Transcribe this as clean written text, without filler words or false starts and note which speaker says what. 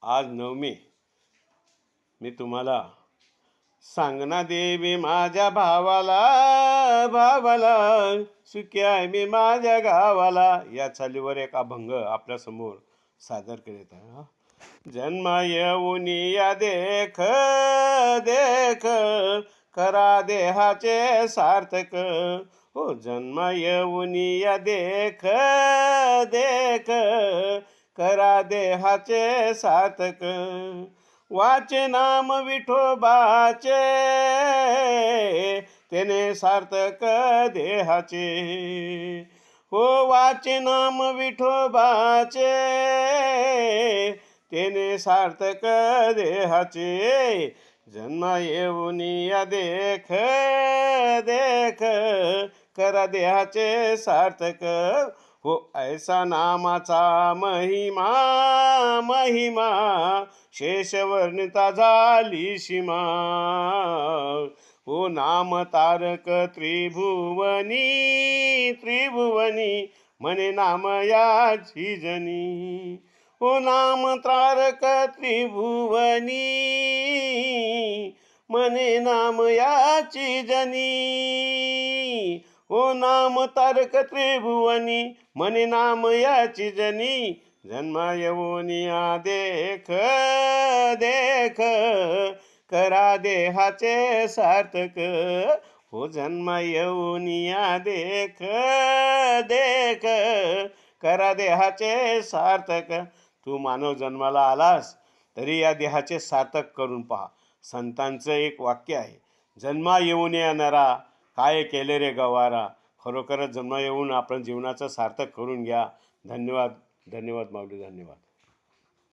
Speaker 1: आज 9 मे. मी तुम्हाला सांगना देवी माझ्या भावाला सुखी आहे मी माझ्या गावाला या चालीवर एक अभंग आपल्यासमोर सादर करीत आहे. जन्म येऊन या देख देख करा देहाचे सार्थक. हो जन्म येऊन या देख देख करा देहाचे सार्थक. वाचे नाम विठोबाचे तेने सार्थक देहाचे. हो वाचे नाम विठोबाचे तेने सार्थक देहाचे. जन्म येऊन या देख देख करा देहाचे सार्थक. हो ऐसा नामाचा महिमा महिमा शेषवर्णिता झाली सीमा. हो नाम तारक त्रिभुवनी त्रिभुवनी म्हणे नाम याची जनी. हो नाम तारक त्रिभुवनी म्हणे नाम याची जनी. हो नाम तारक त्रिभुवनी म्हणे नाम याची जनी. जन्म येऊनिया देख देख करा देहाचे सार्थक. हो जन्म येऊनिया देख देख करा देहाचे सार्थक. तू मानव जन्माला आलास तरी या देहाचे सार्थक करून पहा. संतांचं एक वाक्य आहे, जन्मा येऊन या नरा काय केले रे गवारा. खरोखरच जन्म येऊन आपण जीवनाचं सार्थक करून घ्या. धन्यवाद धन्यवाद माऊली, धन्यवाद.